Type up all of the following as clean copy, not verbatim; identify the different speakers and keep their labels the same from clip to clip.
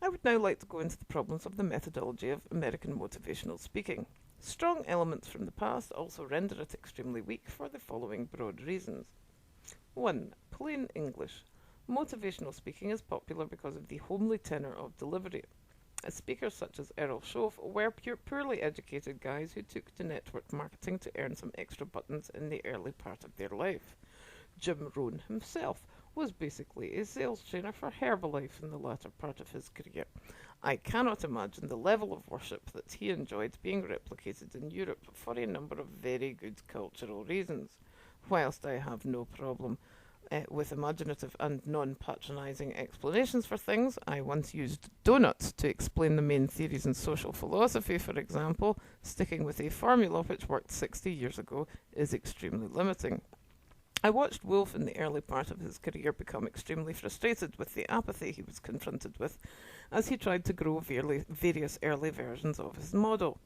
Speaker 1: I would now like to go into the problems of the methodology of American motivational speaking. Strong elements from the past also render it extremely weak for the following broad reasons. 1. Plain English. Motivational speaking is popular because of the homely tenor of delivery. Speakers such as Errol Schoaf were poorly educated guys who took to network marketing to earn some extra buttons in the early part of their life. Jim Rohn himself was basically a sales trainer for Herbalife in the latter part of his career. I cannot imagine the level of worship that he enjoyed being replicated in Europe for a number of very good cultural reasons. Whilst I have no problem with imaginative and non-patronising explanations for things, I once used donuts to explain the main theories in social philosophy, for example. Sticking with a formula which worked 60 years ago is extremely limiting. I watched Wolf in the early part of his career become extremely frustrated with the apathy he was confronted with as he tried to grow various early versions of his model.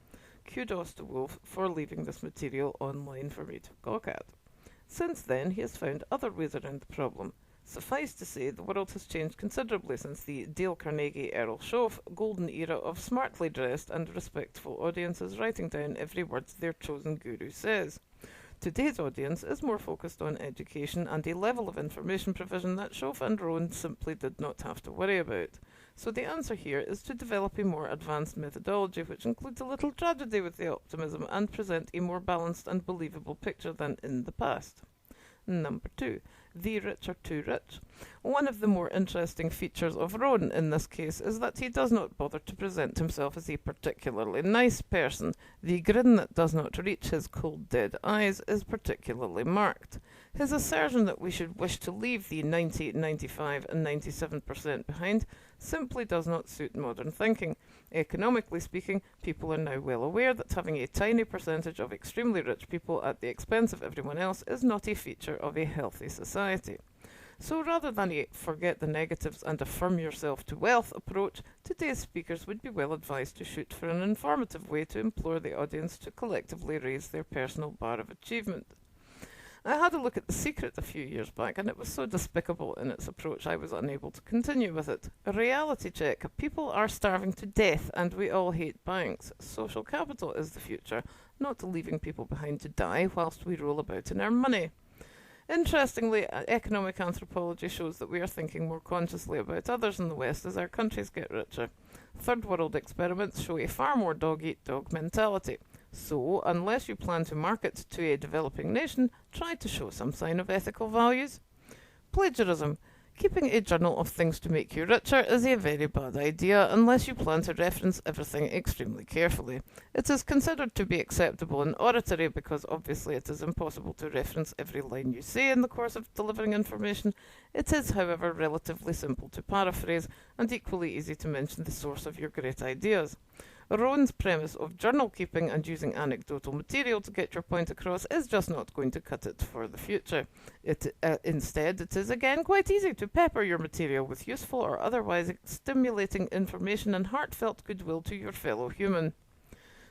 Speaker 1: Kudos to Wolf for leaving this material online for me to gawk at. Since then, he has found other ways around the problem. Suffice to say, the world has changed considerably since the Dale Carnegie Errol Schoaf golden era of smartly dressed and respectful audiences writing down every word their chosen guru says. Today's audience is more focused on education and a level of information provision that Schoaf and Rohn simply did not have to worry about. So the answer here is to develop a more advanced methodology which includes a little tragedy with the optimism and present a more balanced and believable picture than in the past. Number 2. The rich are too rich. One of the more interesting features of Rohn in this case is that he does not bother to present himself as a particularly nice person. The grin that does not reach his cold dead eyes is particularly marked. His assertion that we should wish to leave the 90, 95 and 97% behind simply does not suit modern thinking. Economically speaking, people are now well aware that having a tiny percentage of extremely rich people at the expense of everyone else is not a feature of a healthy society. So rather than a forget the negatives and affirm yourself to wealth approach, today's speakers would be well advised to shoot for an informative way to implore the audience to collectively raise their personal bar of achievement. I had a look at The Secret a few years back, and it was so despicable in its approach I was unable to continue with it. A reality check. People are starving to death, and we all hate banks. Social capital is the future, not leaving people behind to die whilst we roll about in our money. Interestingly, economic anthropology shows that we are thinking more consciously about others in the West as our countries get richer. Third world experiments show a far more dog-eat-dog mentality. So, unless you plan to market to a developing nation, try to show some sign of ethical values. Plagiarism. Keeping a journal of things to make you richer is a very bad idea unless you plan to reference everything extremely carefully. It is considered to be acceptable in oratory because obviously it is impossible to reference every line you say in the course of delivering information. It is, however, relatively simple to paraphrase and equally easy to mention the source of your great ideas. Rohn's premise of journal keeping and using anecdotal material to get your point across is just not going to cut it for the future. Instead, it is again quite easy to pepper your material with useful or otherwise stimulating information and heartfelt goodwill to your fellow human.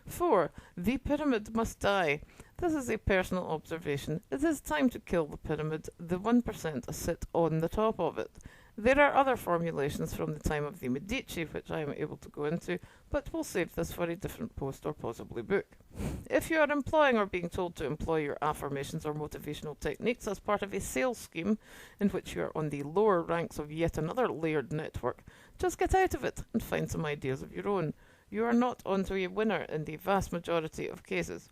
Speaker 1: 4. The pyramid must die. This is a personal observation. It is time to kill the pyramid. The 1% sit on the top of it. There are other formulations from the time of the Medici which I am able to go into, but we'll save this for a different post or possibly book. If you are employing or being told to employ your affirmations or motivational techniques as part of a sales scheme in which you are on the lower ranks of yet another layered network, just get out of it and find some ideas of your own. You are not onto a winner in the vast majority of cases.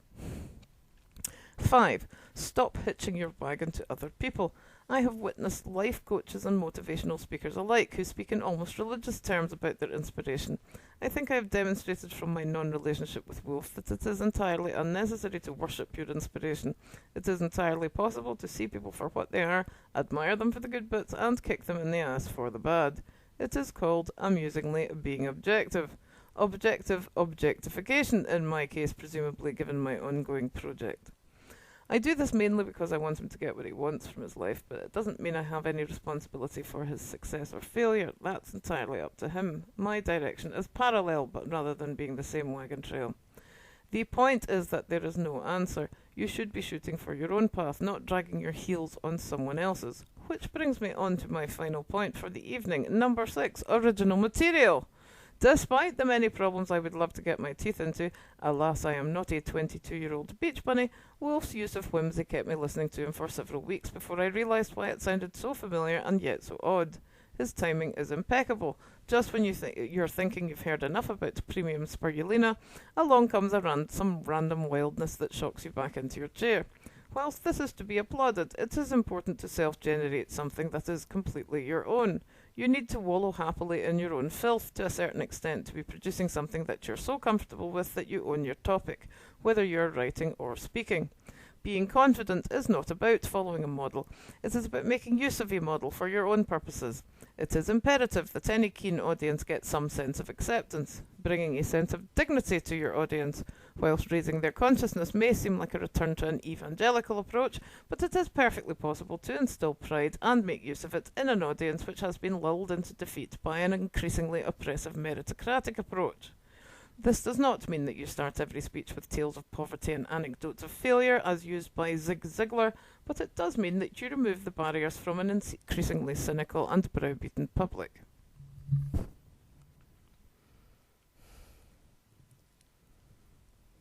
Speaker 1: 5. Stop hitching your wagon to other people. I have witnessed life coaches and motivational speakers alike who speak in almost religious terms about their inspiration. I think I have demonstrated from my non-relationship with Wolf that it is entirely unnecessary to worship your inspiration. It is entirely possible to see people for what they are, admire them for the good bits, and kick them in the ass for the bad. It is called, amusingly, being objective. Objective objectification, in my case, presumably, given my ongoing project. I do this mainly because I want him to get what he wants from his life, but it doesn't mean I have any responsibility for his success or failure. That's entirely up to him. My direction is parallel, but rather than being the same wagon trail. The point is that there is no answer. You should be shooting for your own path, not dragging your heels on someone else's. which brings me on to my final point for the evening. Number 6, original material. Despite the many problems I would love to get my teeth into, alas, I am not a 22-year-old beach bunny, Wolf's use of whimsy kept me listening to him for several weeks before I realised why it sounded so familiar and yet so odd. His timing is impeccable. Just when you're thinking you've heard enough about premium spirulina, along comes some random wildness that shocks you back into your chair. Whilst this is to be applauded, it is important to self-generate something that is completely your own. You need to wallow happily in your own filth to a certain extent to be producing something that you're so comfortable with that you own your topic, whether you're writing or speaking. Being confident is not about following a model. It is about making use of a model for your own purposes. It is imperative that any keen audience get some sense of acceptance. Bringing a sense of dignity to your audience, whilst raising their consciousness, may seem like a return to an evangelical approach, but it is perfectly possible to instill pride and make use of it in an audience which has been lulled into defeat by an increasingly oppressive meritocratic approach. This does not mean that you start every speech with tales of poverty and anecdotes of failure, as used by Zig Ziglar, but it does mean that you remove the barriers from an increasingly cynical and browbeaten public.